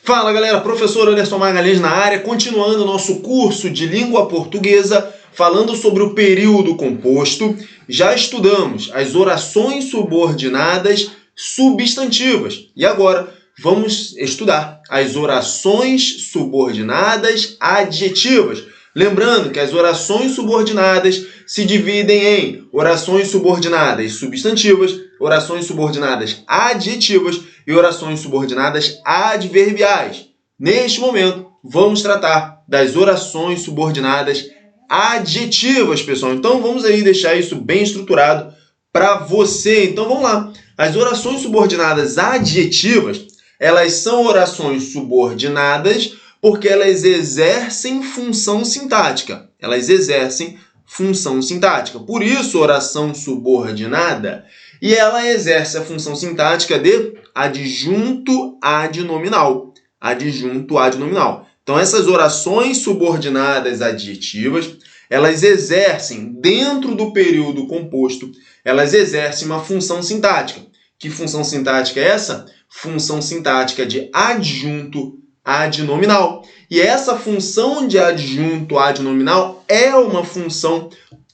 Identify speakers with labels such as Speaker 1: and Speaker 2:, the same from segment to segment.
Speaker 1: Fala galera, professor Anderson Magalhães na área, continuando nosso curso de língua portuguesa, falando sobre o período composto. Já estudamos as orações subordinadas substantivas e agora vamos estudar as orações subordinadas adjetivas. Lembrando que as orações subordinadas se dividem em orações subordinadas substantivas, orações subordinadas adjetivas e orações subordinadas adverbiais. Neste momento, vamos tratar das orações subordinadas adjetivas, pessoal. Então, vamos aí deixar isso bem estruturado para você. Então, vamos lá. As orações subordinadas adjetivas, elas são orações subordinadas porque elas exercem função sintática. Elas exercem função sintática. Por isso, oração subordinada, e ela exerce a função sintática de adjunto adnominal. Adjunto adnominal. Então, essas orações subordinadas adjetivas, elas exercem, dentro do período composto, elas exercem uma função sintática. Que função sintática é essa? Função sintática de adjunto adnominal. E essa função de adjunto adnominal é uma função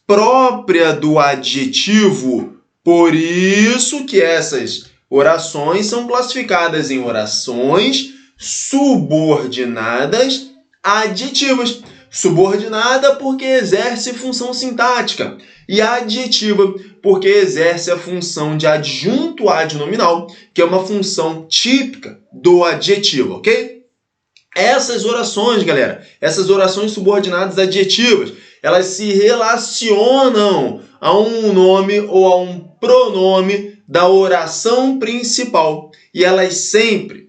Speaker 1: própria do adjetivo. Por isso que essas orações são classificadas em orações subordinadas adjetivas. Subordinada porque exerce função sintática e adjetiva porque exerce a função de adjunto adnominal, que é uma função típica do adjetivo, ok? Essas orações, galera, essas orações subordinadas adjetivas, elas se relacionam a um nome ou a um pronome da oração principal. E elas sempre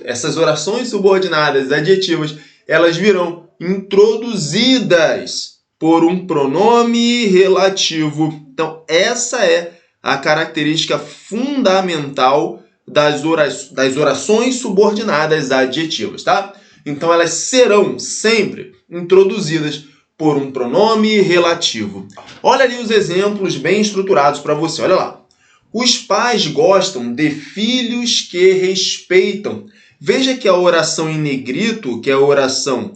Speaker 1: essas orações subordinadas adjetivas, elas virão introduzidas por um pronome relativo. Então, essa é a característica fundamental das orações subordinadas adjetivas, tá? Então, elas serão sempre introduzidas por um pronome relativo. Olha ali os exemplos bem estruturados para você, olha lá. Os pais gostam de filhos que respeitam. Veja que a oração em negrito, que é a oração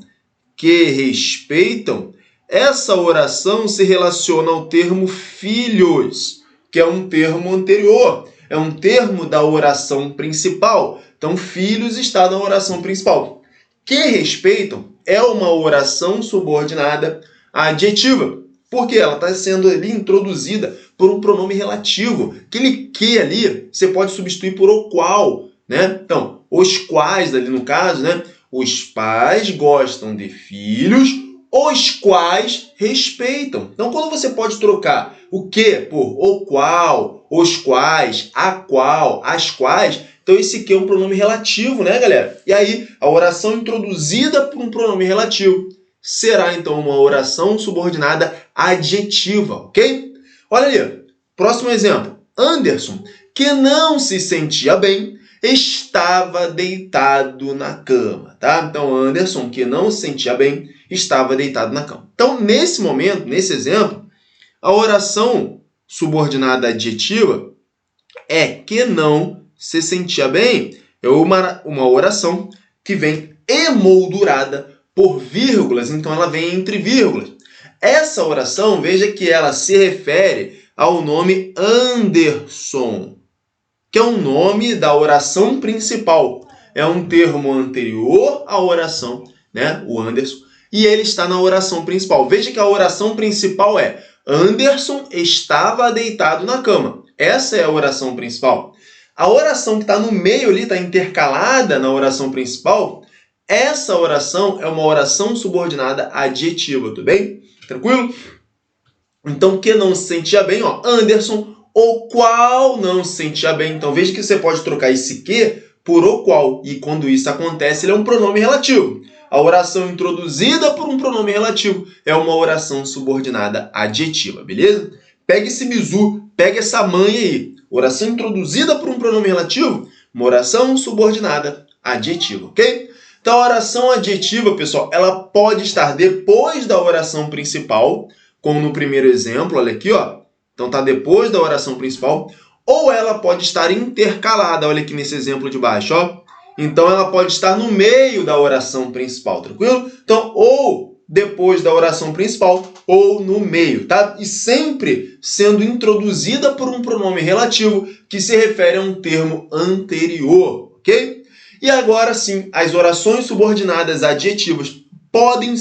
Speaker 1: que respeitam, essa oração se relaciona ao termo filhos, que é um termo anterior. É um termo da oração principal. Então, filhos está na oração principal. Que respeitam é uma oração subordinada adjetiva, porque ela está sendo ali introduzida por um pronome relativo. Aquele que ali você pode substituir por o qual, né? Então, os quais ali no caso, né? Os pais gostam de filhos, os quais respeitam. Então, quando você pode trocar o que por o qual, os quais, a qual, as quais, então esse que é um pronome relativo, né, galera? E aí, a oração introduzida por um pronome relativo será, então, uma oração subordinada adjetiva, ok? Olha ali, próximo exemplo. Anderson, que não se sentia bem, estava deitado na cama, tá? Então, Anderson, que não se sentia bem, estava deitado na cama. Então, nesse momento, nesse exemplo, a oração subordinada adjetiva é que não se sentia bem. É uma oração que vem emoldurada por vírgulas, então ela vem entre vírgulas. Essa oração, veja que ela se refere ao nome Anderson, que é o nome da oração principal. É um termo anterior à oração, né? O Anderson, e ele está na oração principal. Veja que a oração principal é Anderson estava deitado na cama. Essa é a oração principal. A oração que está no meio ali, está intercalada na oração principal, essa oração é uma oração subordinada adjetiva, tudo bem? Tranquilo? Então, que não se sentia bem, ó, Anderson, o qual não se sentia bem. Então, veja que você pode trocar esse que por o qual. E quando isso acontece, ele é um pronome relativo. A oração introduzida por um pronome relativo é uma oração subordinada adjetiva, beleza? Pega esse bizu, pega essa manha aí. Oração introduzida por um pronome relativo, uma oração subordinada adjetiva, ok? Então, a oração adjetiva, pessoal, ela pode estar depois da oração principal, como no primeiro exemplo, olha aqui, ó. Então, está depois da oração principal, ou ela pode estar intercalada, olha aqui nesse exemplo de baixo, ó. Então, ela pode estar no meio da oração principal, tranquilo? Então, ou depois da oração principal, ou no meio, tá? E sempre sendo introduzida por um pronome relativo que se refere a um termo anterior, ok? E agora sim, as orações subordinadas adjetivas podem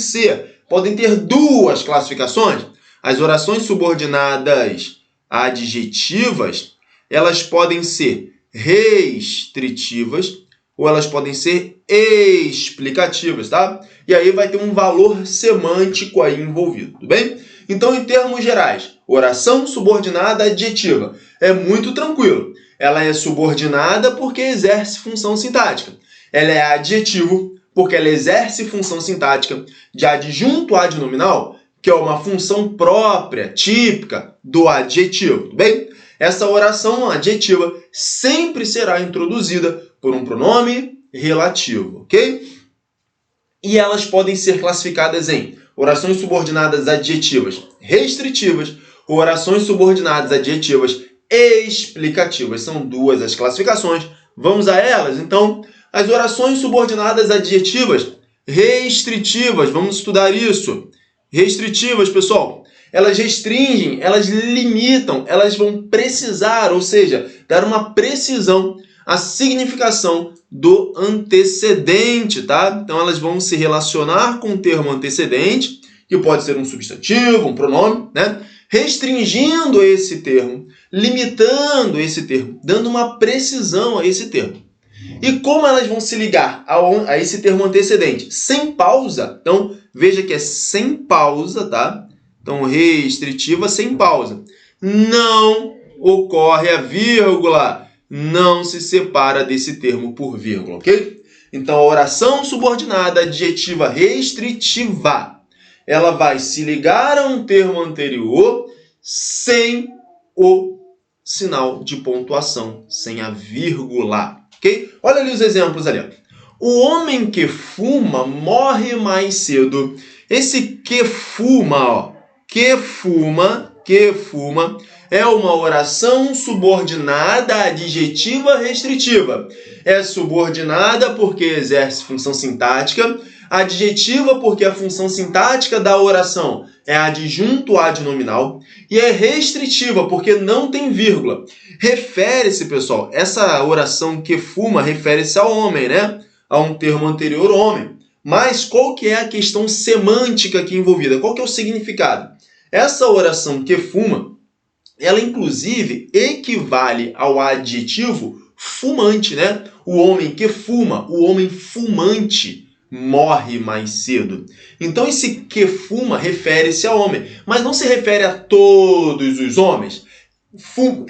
Speaker 1: ter duas classificações. As orações subordinadas adjetivas, elas podem ser restritivas ou elas podem ser explicativas, tá? E aí vai ter um valor semântico aí envolvido, tudo bem? Então, em termos gerais, oração subordinada adjetiva é muito tranquilo. Ela é subordinada porque exerce função sintática. Ela é adjetivo porque ela exerce função sintática de adjunto adnominal, que é uma função própria, típica do adjetivo, tudo bem? Essa oração adjetiva sempre será introduzida por um pronome relativo, ok? E elas podem ser classificadas em orações subordinadas adjetivas restritivas ou orações subordinadas adjetivas explicativas. São duas as classificações. Vamos a elas? Então, as orações subordinadas adjetivas restritivas. Vamos estudar isso. Restritivas, pessoal. Elas restringem, elas limitam, elas vão precisar, ou seja, dar uma precisão à significação do antecedente, tá? Então, elas vão se relacionar com o termo antecedente, que pode ser um substantivo, um pronome, né? Restringindo esse termo, limitando esse termo, dando uma precisão a esse termo. E como elas vão se ligar a esse termo antecedente? Sem pausa. Então, veja que é sem pausa, tá? Então, restritiva sem pausa. Não ocorre a vírgula. Não se separa desse termo por vírgula, ok? Então, a oração subordinada adjetiva restritiva, ela vai se ligar a um termo anterior sem o sinal de pontuação, sem a vírgula, ok? Olha ali os exemplos ali. Ó. O homem que fuma morre mais cedo. Esse que fuma, ó, que fuma, é uma oração subordinada adjetiva restritiva. É subordinada porque exerce função sintática, adjetiva porque a função sintática da oração é adjunto adnominal e é restritiva porque não tem vírgula. Refere-se, pessoal, essa oração que fuma refere-se ao homem, né? A um termo anterior, homem. Mas qual que é a questão semântica aqui envolvida? Qual que é o significado? Essa oração que fuma, ela inclusive equivale ao adjetivo fumante, né? O homem que fuma, o homem fumante morre mais cedo. Então esse que fuma refere-se ao homem, mas não se refere a todos os homens.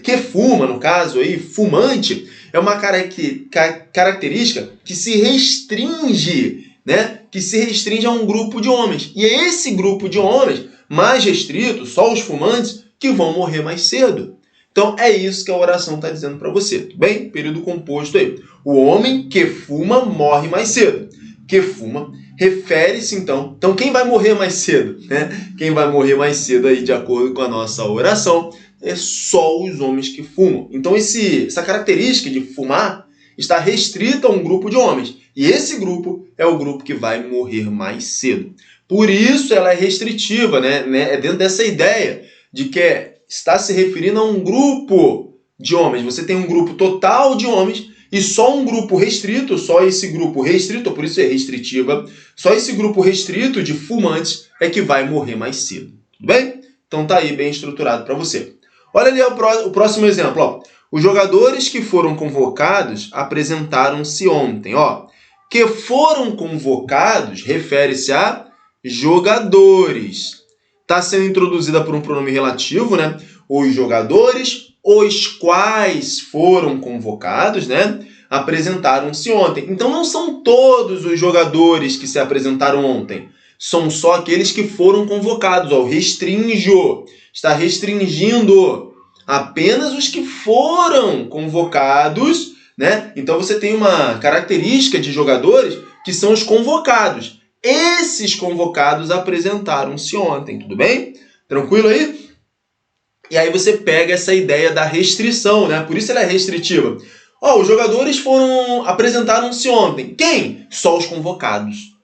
Speaker 1: Que fuma, no caso aí, fumante, é uma característica que se restringe, né? Que se restringe a um grupo de homens. E é esse grupo de homens mais restrito, só os fumantes, que vão morrer mais cedo. Então, é isso que a oração está dizendo para você, tudo bem? Período composto aí. O homem que fuma morre mais cedo. Que fuma refere-se, então... Então, quem vai morrer mais cedo? Né? Quem vai morrer mais cedo aí, de acordo com a nossa oração, é só os homens que fumam. Então, essa característica de fumar está restrita a um grupo de homens. E esse grupo é o grupo que vai morrer mais cedo. Por isso ela é restritiva, né? É dentro dessa ideia de que está se referindo a um grupo de homens. Você tem um grupo total de homens e só um grupo restrito, só esse grupo restrito, por isso é restritiva, só esse grupo restrito de fumantes é que vai morrer mais cedo. Tudo bem? Então tá aí bem estruturado para você. Olha ali o próximo exemplo. Ó. Os jogadores que foram convocados apresentaram-se ontem. Ó. Que foram convocados refere-se a jogadores. Está sendo introduzida por um pronome relativo, né? Os jogadores, os quais foram convocados, né? Apresentaram-se ontem. Então, não são todos os jogadores que se apresentaram ontem. São só aqueles que foram convocados. Ó, restringo. Está restringindo apenas os que foram convocados, né? Então, você tem uma característica de jogadores que são os convocados. Esses convocados apresentaram-se ontem, tudo bem? Tranquilo aí? E aí você pega essa ideia da restrição, né? Por isso ela é restritiva. Os jogadores apresentaram-se ontem. Quem? Só os convocados.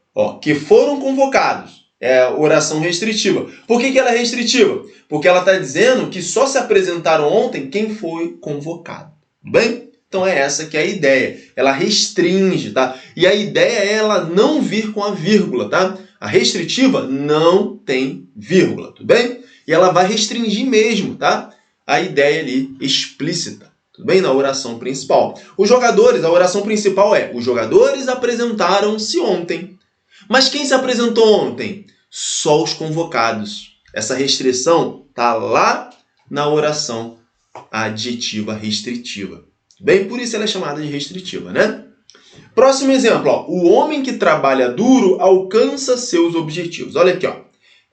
Speaker 1: Que foram convocados. É oração restritiva. Por que ela é restritiva? Porque ela está dizendo que só se apresentaram ontem quem foi convocado. Bem? Então é essa que é a ideia. Ela restringe, tá? E a ideia é ela não vir com a vírgula, tá? A restritiva não tem vírgula, tudo bem? E ela vai restringir mesmo, tá? A ideia ali explícita, tudo bem? Na oração principal. A oração principal é: os jogadores apresentaram-se ontem. Mas quem se apresentou ontem? Só os convocados. Essa restrição está lá na oração adjetiva restritiva. Bem, por isso ela é chamada de restritiva, né? Próximo exemplo, o homem que trabalha duro alcança seus objetivos. Olha aqui,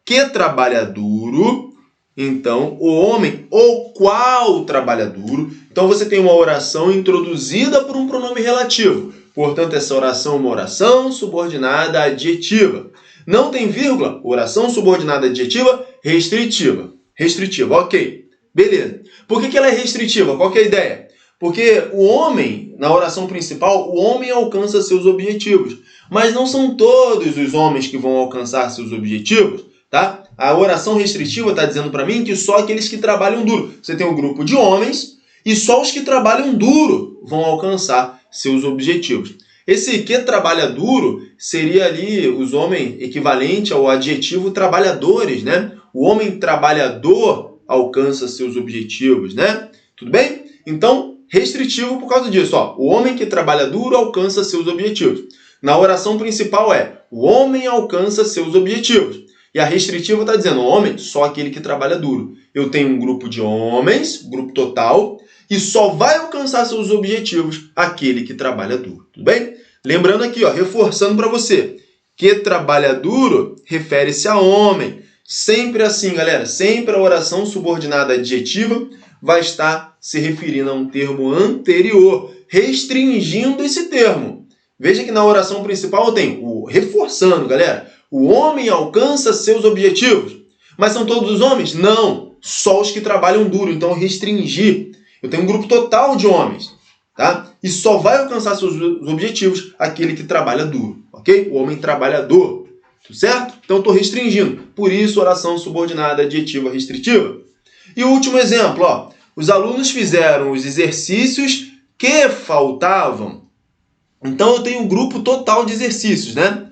Speaker 1: que trabalha duro, então, o homem, o qual trabalha duro. Então, você tem uma oração introduzida por um pronome relativo. Portanto, essa oração é uma oração subordinada adjetiva. Não tem vírgula, oração subordinada adjetiva restritiva. Restritiva, ok. Beleza. Por que ela é restritiva? Qual que é a ideia? Porque o homem, na oração principal, o homem alcança seus objetivos. Mas não são todos os homens que vão alcançar seus objetivos, tá? A oração restritiva está dizendo para mim que só aqueles que trabalham duro. Você tem um grupo de homens e só os que trabalham duro vão alcançar seus objetivos. Esse que trabalha duro seria ali os homens equivalente ao adjetivo trabalhadores, né? O homem trabalhador alcança seus objetivos, né? Tudo bem? Então, restritivo por causa disso. O homem que trabalha duro alcança seus objetivos. Na oração principal o homem alcança seus objetivos. E a restritiva está dizendo, homem, só aquele que trabalha duro. Eu tenho um grupo de homens, grupo total, e só vai alcançar seus objetivos aquele que trabalha duro. Tudo bem? Lembrando aqui, reforçando para você, que trabalha duro refere-se a homem. Sempre assim, galera, sempre a oração subordinada adjetiva vai estar se referindo a um termo anterior, restringindo esse termo. Veja que na oração principal eu tenho o reforçando, galera. O homem alcança seus objetivos. Mas são todos os homens? Não. Só os que trabalham duro. Então, restringir. Eu tenho um grupo total de homens. Tá? E só vai alcançar seus objetivos aquele que trabalha duro. Ok? O homem trabalhador. Certo? Então, estou restringindo. Por isso, oração subordinada adjetiva restritiva. E o último exemplo. Os alunos fizeram os exercícios que faltavam. Então, eu tenho um grupo total de exercícios, né?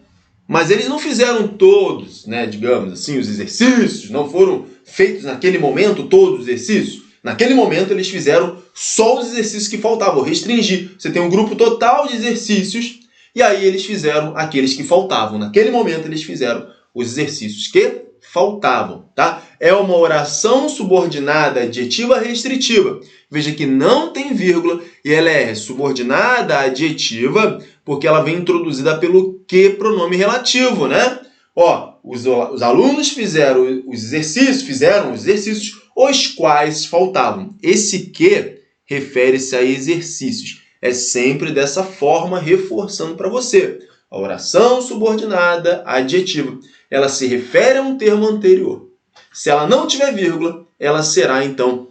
Speaker 1: Mas eles não fizeram todos, né, digamos assim, os exercícios, não foram feitos naquele momento todos os exercícios. Naquele momento eles fizeram só os exercícios que faltavam, restringir. Você tem um grupo total de exercícios e aí eles fizeram aqueles que faltavam. Naquele momento eles fizeram os exercícios que faltavam, tá? É uma oração subordinada adjetiva restritiva. Veja que não tem vírgula e ela é subordinada adjetiva porque ela vem introduzida pelo que pronome relativo, né? Os alunos fizeram os exercícios, os quais faltavam. Esse que refere-se a exercícios. É sempre dessa forma, reforçando para você. A oração subordinada adjetiva, ela se refere a um termo anterior. Se ela não tiver vírgula, ela será, então,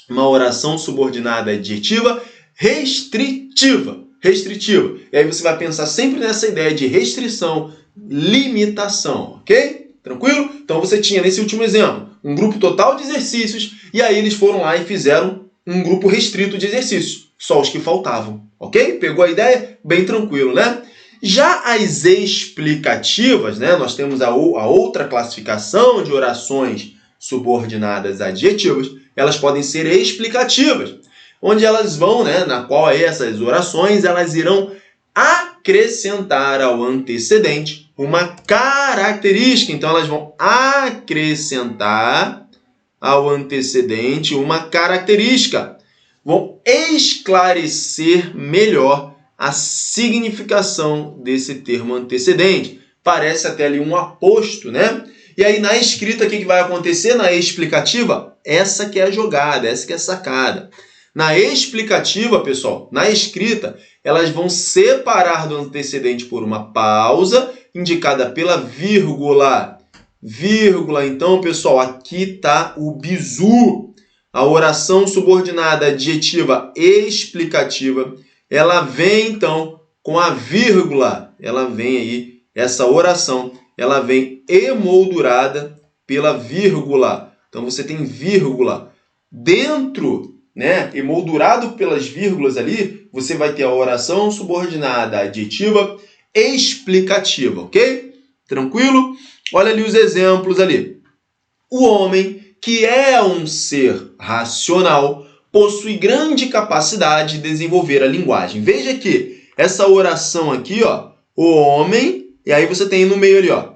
Speaker 1: uma oração subordinada adjetiva restritiva. Restritiva. E aí você vai pensar sempre nessa ideia de restrição, limitação, ok? Tranquilo? Então você tinha, nesse último exemplo, um grupo total de exercícios e aí eles foram lá e fizeram um grupo restrito de exercícios. Só os que faltavam, ok? Pegou a ideia? Bem tranquilo, né? Já as explicativas, né? Nós temos a outra classificação de orações subordinadas adjetivas. Elas podem ser explicativas, onde elas vão, né? Na qual essas orações elas irão acrescentar ao antecedente uma característica. Então, elas vão acrescentar ao antecedente uma característica. Vão esclarecer melhor a significação desse termo antecedente. Parece até ali um aposto, né? E aí, na escrita, o que vai acontecer? Na explicativa, essa que é a jogada, essa que é a sacada. Na explicativa, pessoal, na escrita, elas vão separar do antecedente por uma pausa, indicada pela vírgula. Vírgula, então, pessoal, aqui está o bizu. a oração subordinada adjetiva explicativa, ela vem, então, com a vírgula. Ela vem aí, essa oração, ela vem emoldurada pela vírgula. Então, você tem vírgula. Dentro, né, emoldurado pelas vírgulas ali, você vai ter a oração subordinada adjetiva explicativa, ok? Tranquilo? Olha ali os exemplos ali. O homem, que é um ser racional, possui grande capacidade de desenvolver a linguagem. Veja que essa oração aqui, ó, o homem, e aí você tem no meio ali, ó,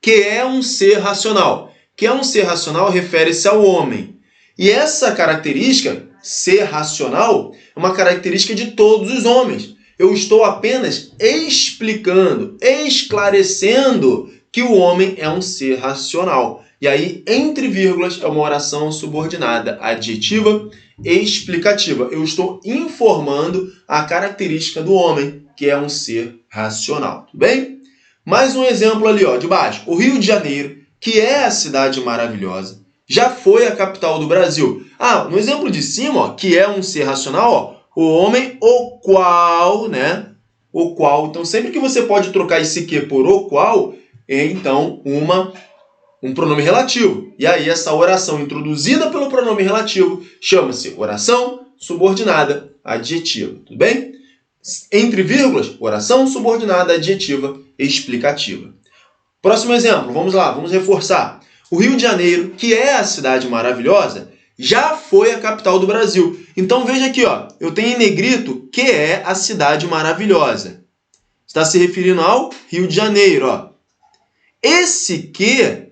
Speaker 1: que é um ser racional. Que é um ser racional refere-se ao homem. E essa característica, ser racional, é uma característica de todos os homens. Eu estou apenas explicando, esclarecendo que o homem é um ser racional. E aí, entre vírgulas, é uma oração subordinada adjetiva explicativa. Eu estou informando a característica do homem, que é um ser racional. Tudo bem? Mais um exemplo ali, ó, de baixo. O Rio de Janeiro, que é a cidade maravilhosa, já foi a capital do Brasil. Ah, no exemplo de cima, ó, que é um ser racional, ó, o homem, o qual, né? O qual. Então, sempre que você pode trocar esse que por o qual, é então um pronome relativo. E aí, essa oração introduzida pelo pronome relativo chama-se oração subordinada adjetiva. Tudo bem? Entre vírgulas, oração subordinada adjetiva explicativa. Próximo exemplo, vamos lá, vamos reforçar. O Rio de Janeiro, que é a cidade maravilhosa, já foi a capital do Brasil. Então veja aqui, ó, eu tenho em negrito que é a cidade maravilhosa. Está se referindo ao Rio de Janeiro, ó. Esse que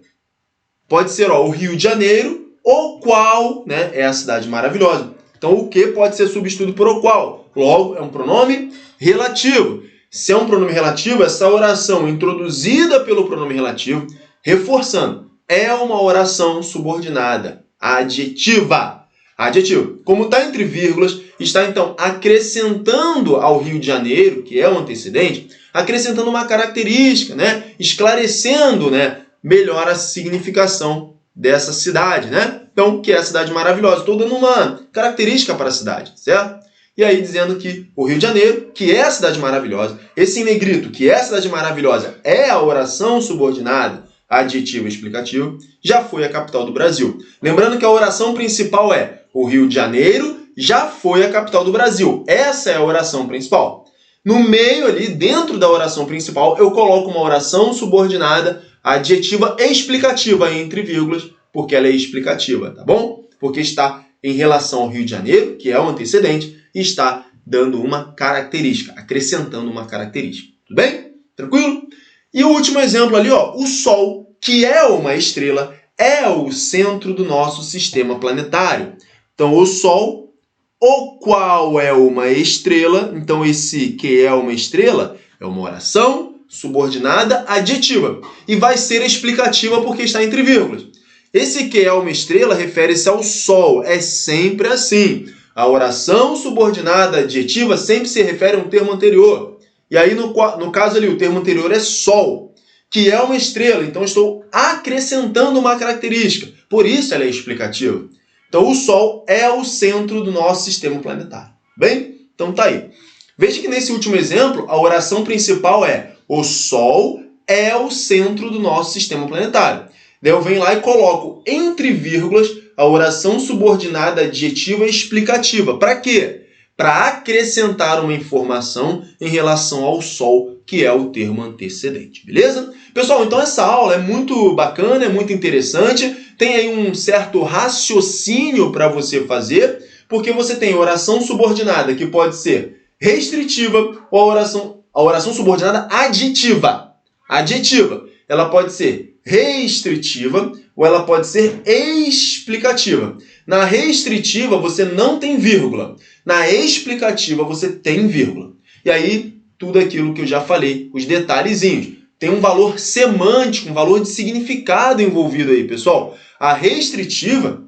Speaker 1: pode ser, ó, o Rio de Janeiro, o qual, né, é a cidade maravilhosa. Então o que pode ser substituído por o qual. Logo, é um pronome relativo. Se é um pronome relativo, essa oração introduzida pelo pronome relativo, reforçando, é uma oração subordinada adjetiva. Adjetivo. Como está entre vírgulas, está então acrescentando ao Rio de Janeiro, que é o antecedente, acrescentando uma característica, né? Esclarecendo, né, melhor a significação dessa cidade, né? Então, que é a cidade maravilhosa. Estou dando uma característica para a cidade, certo? E aí dizendo que o Rio de Janeiro, que é a cidade maravilhosa, esse em negrito, que é a cidade maravilhosa, é a oração subordinada adjetiva explicativa, já foi a capital do Brasil. Lembrando que a oração principal é o Rio de Janeiro já foi a capital do Brasil. Essa é a oração principal. No meio ali, dentro da oração principal, eu coloco uma oração subordinada adjetiva explicativa entre vírgulas, porque ela é explicativa, tá bom? Porque está em relação ao Rio de Janeiro, que é o antecedente, e está dando uma característica, acrescentando uma característica. Tudo bem? Tranquilo? E o último exemplo ali, ó, o Sol, que é uma estrela, é o centro do nosso sistema planetário. Então, o Sol, o qual é uma estrela, então esse que é uma estrela é uma oração subordinada adjetiva e vai ser explicativa porque está entre vírgulas. Esse que é uma estrela refere-se ao Sol, é sempre assim. A oração subordinada adjetiva sempre se refere a um termo anterior. E aí, no caso ali, o termo anterior é Sol, que é uma estrela. Então, estou acrescentando uma característica. Por isso, ela é explicativa. Então, o Sol é o centro do nosso sistema planetário. Bem? Então, tá aí. Veja que nesse último exemplo, a oração principal é o Sol é o centro do nosso sistema planetário. Daí eu venho lá e coloco entre vírgulas a oração subordinada adjetiva explicativa. Para quê? Para acrescentar uma informação em relação ao Sol, que é o termo antecedente. Beleza? Pessoal, então essa aula é muito bacana, é muito interessante. Tem aí um certo raciocínio para você fazer, porque você tem oração subordinada, que pode ser restritiva, ou a oração subordinada aditiva. Adjetiva. Ela pode ser restritiva ou ela pode ser explicativa. Na restritiva, você não tem vírgula. Na explicativa, você tem vírgula. E aí, tudo aquilo que eu já falei, os detalhezinhos. Tem um valor semântico, um valor de significado envolvido aí, pessoal. A restritiva,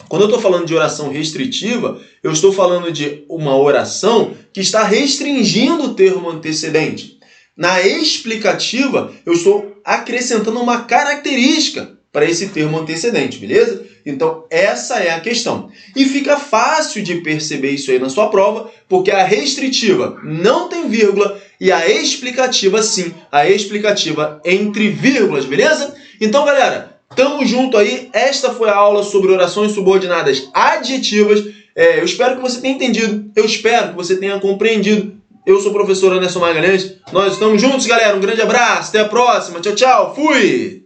Speaker 1: quando eu estou falando de oração restritiva, eu estou falando de uma oração que está restringindo o termo antecedente. Na explicativa, eu estou acrescentando uma característica para esse termo antecedente, beleza? Então, essa é a questão. E fica fácil de perceber isso aí na sua prova, porque a restritiva não tem vírgula e a explicativa, sim, a explicativa entre vírgulas, beleza? Então, galera, tamo junto aí. Esta foi a aula sobre orações subordinadas adjetivas. Eu espero que você tenha entendido, eu espero que você tenha compreendido. Eu sou o professor Anderson Magalhães, nós estamos juntos, galera. Um grande abraço, até a próxima. Tchau, tchau, fui!